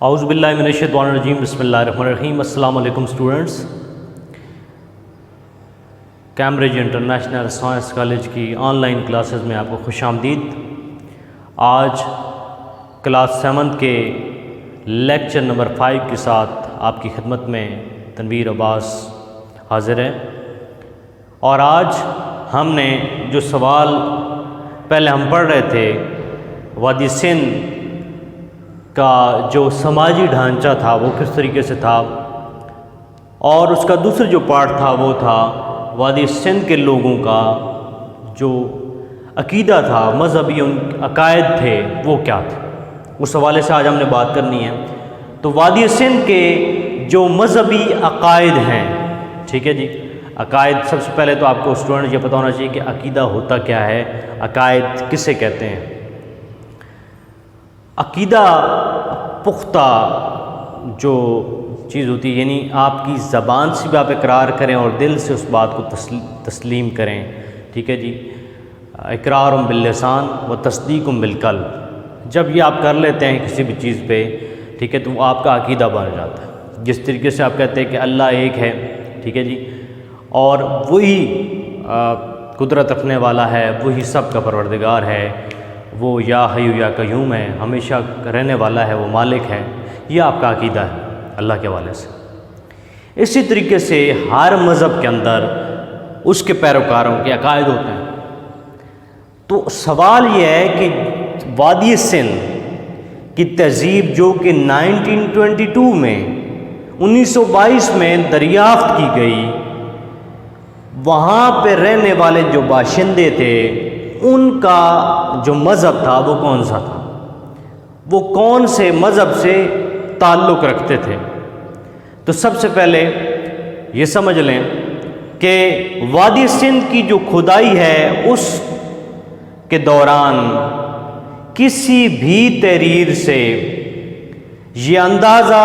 اعوذ باللہ من الشیطان الرجیم، بسم اللہ الرحمن الرحیم۔ السلام علیکم students, Cambridge international science college کی آن لائن کلاسز میں آپ کو خوش آمدید۔ آج کلاس 7 کے لیکچر نمبر 5 کے ساتھ آپ کی خدمت میں تنویر عباس حاضر ہے، اور آج ہم نے جو سوال پہلے ہم پڑھ رہے تھے، وادی سندھ کا جو سماجی ڈھانچہ تھا وہ کس طریقے سے تھا، اور اس کا دوسرا جو پارٹ تھا وہ تھا وادی سندھ کے لوگوں کا جو عقیدہ تھا، مذہبی ان عقائد تھے وہ کیا تھے، اس حوالے سے آج ہم نے بات کرنی ہے۔ تو وادی سندھ کے جو مذہبی عقائد ہیں، ٹھیک ہے جی، عقائد سب سے پہلے تو آپ کو اسٹوڈنٹ یہ پتہ ہونا چاہیے کہ عقیدہ ہوتا کیا ہے، عقائد کسے کہتے ہیں۔ عقیدہ پختہ جو چیز ہوتی ہے، یعنی آپ کی زبان سے بھی آپ اقرار کریں اور دل سے اس بات کو تسلیم کریں، ٹھیک ہے جی، اقرار باللسان و تصدیق بالقلب، جب یہ آپ کر لیتے ہیں کسی بھی چیز پہ، ٹھیک ہے، تو وہ آپ کا عقیدہ بن جاتا ہے۔ جس طریقے سے آپ کہتے ہیں کہ اللہ ایک ہے، ٹھیک ہے جی، اور وہی قدرت رکھنے والا ہے، وہی سب کا پروردگار ہے، وہ یا حی یا قیوم ہے، ہمیشہ رہنے والا ہے، وہ مالک ہے، یہ آپ کا عقیدہ ہے اللہ کے حوالے سے۔ اسی طریقے سے ہر مذہب کے اندر اس کے پیروکاروں کے عقائد ہوتے ہیں۔ تو سوال یہ ہے کہ وادی سندھ کی تہذیب جو کہ 1922 میں 1922 میں دریافت کی گئی، وہاں پہ رہنے والے جو باشندے تھے ان کا جو مذہب تھا وہ کون سا تھا، وہ کون سے مذہب سے تعلق رکھتے تھے۔ تو سب سے پہلے یہ سمجھ لیں کہ وادی سندھ کی جو کھدائی ہے اس کے دوران کسی بھی تحریر سے یہ اندازہ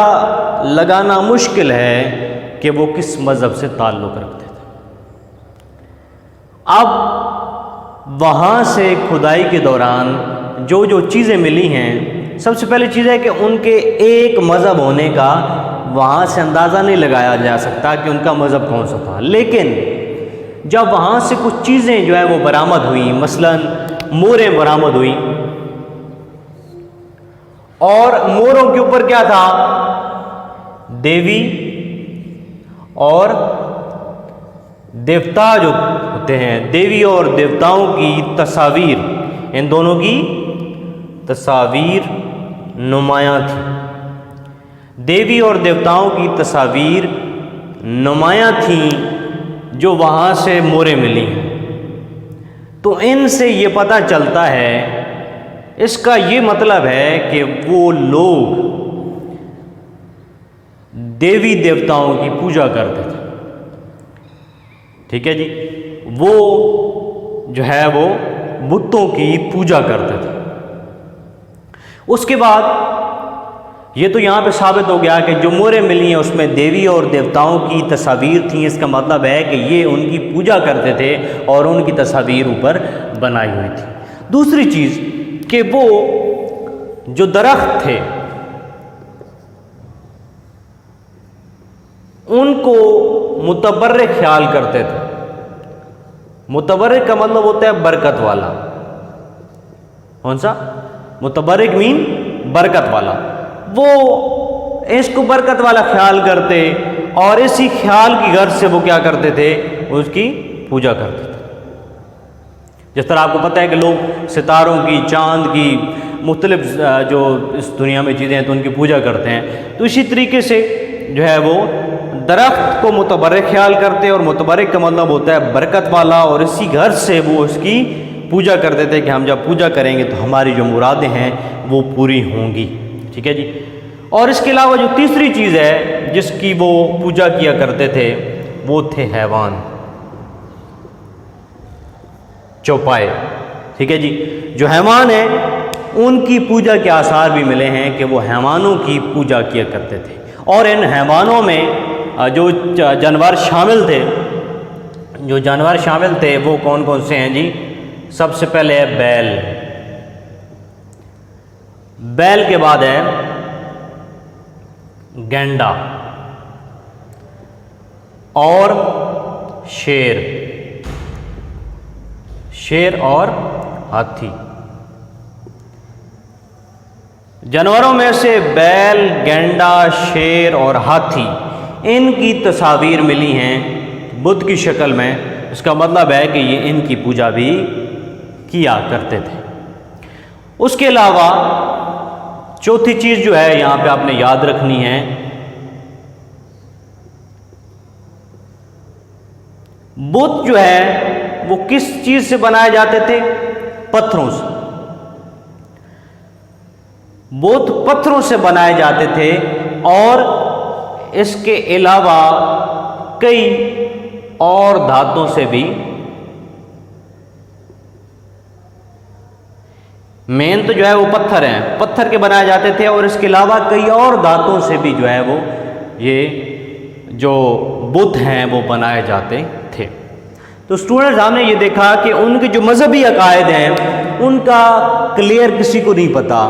لگانا مشکل ہے کہ وہ کس مذہب سے تعلق رکھتے تھے۔ اب وہاں سے کھدائی کے دوران جو چیزیں ملی ہیں، سب سے پہلی چیز ہے کہ ان کے ایک مذہب ہونے کا وہاں سے اندازہ نہیں لگایا جا سکتا کہ ان کا مذہب کون سا تھا، لیکن جب وہاں سے کچھ چیزیں جو ہے وہ برآمد ہوئیں، مثلا موریں برآمد ہوئیں، اور موروں کے اوپر کیا تھا، دیوی اور دیوتا جو ہوتے ہیں، دیوی اور دیوتاؤں کی تصاویر، ان دونوں کی تصاویر نمایاں تھی۔ دیوی اور دیوتاؤں کی تصاویر نمایاں تھیں جو وہاں سے موریں ملی ہیں۔ تو ان سے یہ پتہ چلتا ہے، اس کا یہ مطلب ہے کہ وہ لوگ دیوی دیوتاؤں کی پوجا کرتے تھے، ٹھیک ہے جی، وہ جو ہے وہ بتوں کی پوجا کرتے تھے۔ اس کے بعد یہ تو یہاں پہ ثابت ہو گیا کہ جو موریں ملی ہیں اس میں دیوی اور دیوتاؤں کی تصاویر تھیں، اس کا مطلب ہے کہ یہ ان کی پوجا کرتے تھے اور ان کی تصاویر اوپر بنائی ہوئی تھی۔ دوسری چیز کہ وہ جو درخت تھے ان کو متبرک خیال کرتے تھے۔ متبرک کا مطلب ہوتا ہے برکت والا۔ کون سا؟ متبرک مین برکت والا۔ وہ اس کو برکت والا خیال کرتے اور اسی خیال کی غرض سے وہ کیا کرتے تھے، اس کی پوجا کرتے تھے۔ جس طرح آپ کو پتہ ہے کہ لوگ ستاروں کی، چاند کی، مختلف جو اس دنیا میں چیزیں ہیں تو ان کی پوجا کرتے ہیں، تو اسی طریقے سے جو ہے وہ درخت کو متبرک خیال کرتے، اور متبرک کا مطلب ہوتا ہے برکت والا، اور اسی غرض سے وہ اس کی پوجا کرتے تھے کہ ہم جب پوجا کریں گے تو ہماری جو مرادیں ہیں وہ پوری ہوں گی، ٹھیک ہے جی۔ اور اس کے علاوہ جو تیسری چیز ہے جس کی وہ پوجا کیا کرتے تھے وہ تھے حیوان، چوپائے، ٹھیک ہے جی۔ جو حیوان ہیں ان کی پوجا کے آثار بھی ملے ہیں کہ وہ حیوانوں کی پوجا کیا کرتے تھے، اور ان حیوانوں میں جو جانور شامل تھے وہ کون کون سے ہیں جی؟ سب سے پہلے ہے بیل، بیل کے بعد ہے گینڈا اور شیر، شیر اور ہاتھی۔ جانوروں میں سے بیل، گینڈا، شیر اور ہاتھی، ان کی تصاویر ملی ہیں بدھ کی شکل میں۔ اس کا مطلب ہے کہ یہ ان کی پوجا بھی کیا کرتے تھے۔ اس کے علاوہ چوتھی چیز جو ہے یہاں پہ آپ نے یاد رکھنی ہے، بت جو ہے وہ کس چیز سے بنائے جاتے تھے؟ پتھروں سے۔ بت پتھروں سے بنائے جاتے تھے، اور اس کے علاوہ کئی اور دھاتوں سے بھی۔ مین تو جو ہے وہ پتھر ہیں، پتھر کے بنائے جاتے تھے، اور اس کے علاوہ کئی اور دھاتوں سے بھی جو ہے وہ یہ جو بت ہیں وہ بنائے جاتے تھے۔ تو اسٹوڈنٹس ہم نے یہ دیکھا کہ ان کے جو مذہبی عقائد ہیں ان کا کلیئر کسی کو نہیں پتا،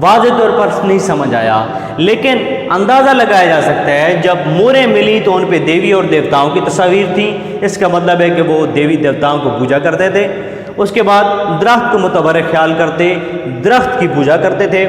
واضح طور پر نہیں سمجھ آیا، لیکن اندازہ لگایا جا سکتا ہے جب موریں ملی تو ان پہ دیوی اور دیوتاؤں کی تصاویر تھیں۔ اس کا مطلب ہے کہ وہ دیوی دیوتاؤں کو پوجا کرتے تھے۔ اس کے بعد درخت کو متبرک خیال کرتے، درخت کی پوجا کرتے تھے۔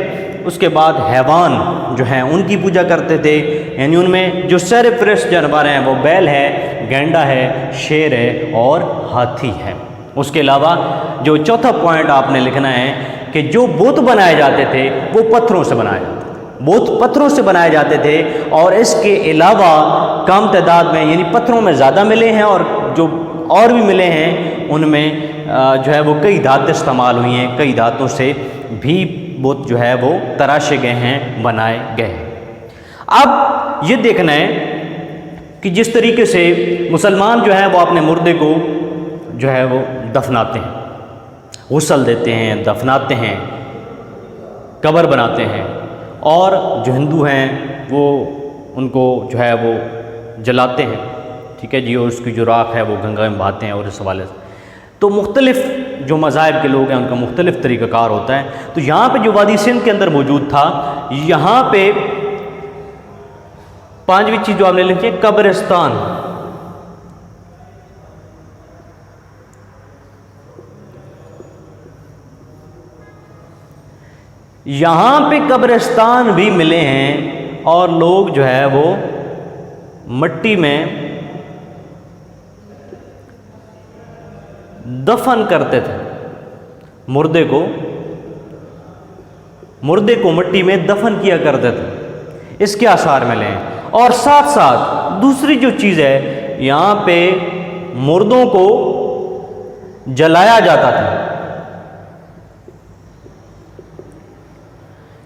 اس کے بعد حیوان جو ہیں ان کی پوجا کرتے تھے، یعنی ان میں جو سرپرست جانور ہیں وہ بیل ہے، گینڈا ہے، شیر ہے اور ہاتھی ہے۔ اس کے علاوہ جو چوتھا پوائنٹ آپ نے لکھنا ہے کہ جو بت بنائے جاتے تھے وہ پتھروں سے بنائے جاتے تھے، بت پتھروں سے بنائے جاتے تھے، اور اس کے علاوہ کم تعداد میں، یعنی پتھروں میں زیادہ ملے ہیں، اور جو اور بھی ملے ہیں ان میں جو ہے وہ کئی دھاتیں استعمال ہوئی ہیں، کئی دھاتوں سے بھی بت جو ہے وہ تراشے گئے ہیں، بنائے گئے ہیں۔ اب یہ دیکھنا ہے کہ جس طریقے سے مسلمان جو ہیں وہ اپنے مردے کو جو ہے وہ دفناتے ہیں، غسل دیتے ہیں، دفناتے ہیں، قبر بناتے ہیں، اور جو ہندو ہیں وہ ان کو جو ہے وہ جلاتے ہیں، ٹھیک ہے جی، اور اس کی جو راکھ ہے وہ گنگا میں بہاتے ہیں، اور اس حوالے سے تو مختلف جو مذاہب کے لوگ ہیں ان کا مختلف طریقہ کار ہوتا ہے۔ تو یہاں پہ جو وادی سندھ کے اندر موجود تھا، یہاں پہ پانچویں چیز جو آپ نے لکھی ہے قبرستان۔ یہاں پہ قبرستان بھی ملے ہیں، اور لوگ جو ہے وہ مٹی میں دفن کرتے تھے، مردے کو مٹی میں دفن کیا کرتے تھے، اس کے آثار ملے ہیں۔ اور ساتھ ساتھ دوسری جو چیز ہے، یہاں پہ مردوں کو جلایا جاتا تھا۔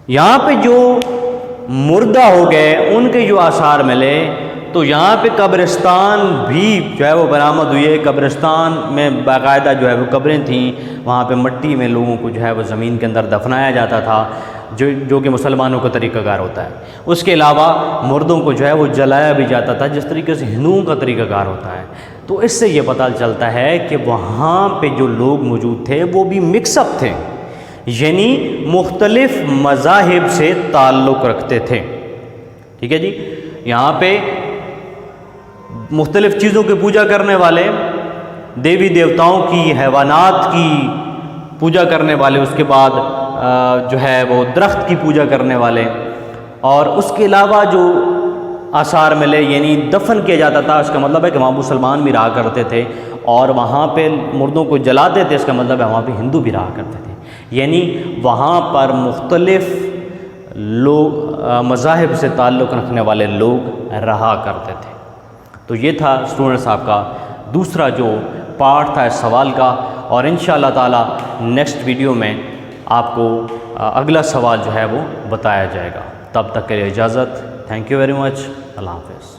یہاں پہ جو مردہ ہو گئے ان کے جو آثار ملے، تو یہاں پہ قبرستان بھی جو ہے وہ برآمد ہوئی ہے۔ قبرستان میں باقاعدہ جو ہے وہ قبریں تھیں، وہاں پہ مٹی میں لوگوں کو جو ہے وہ زمین کے اندر دفنایا جاتا تھا، جو کہ مسلمانوں کا طریقہ کار ہوتا ہے۔ اس کے علاوہ مردوں کو جو ہے وہ جلایا بھی جاتا تھا، جس طریقے سے ہندوؤں کا طریقہ کار ہوتا ہے۔ تو اس سے یہ پتہ چلتا ہے کہ وہاں پہ جو لوگ موجود تھے وہ بھی مکس اپ تھے، یعنی مختلف مذاہب سے تعلق رکھتے تھے، ٹھیک ہے جی۔ یہاں پہ مختلف چیزوں کی پوجا کرنے والے، دیوی دیوتاؤں کی، حیوانات کی پوجا کرنے والے، اس کے بعد جو ہے وہ درخت کی پوجا کرنے والے، اور اس کے علاوہ جو آثار ملے یعنی دفن کیا جاتا تھا، اس کا مطلب ہے کہ وہاں مسلمان بھی رہا کرتے تھے، اور وہاں پہ مردوں کو جلاتے تھے، اس کا مطلب ہے وہاں پہ ہندو بھی رہا کرتے تھے، یعنی وہاں پر مختلف لوگ، مذاہب سے تعلق رکھنے والے لوگ رہا کرتے تھے۔ تو یہ تھا اسٹوڈنٹس آپ کا دوسرا جو پارٹ تھا اس سوال کا، اور انشاءاللہ تعالی نیکسٹ ویڈیو میں آپ کو اگلا سوال جو ہے وہ بتایا جائے گا۔ تب تک کے لیے اجازت، تھینک یو ویری مچ، اللہ حافظ۔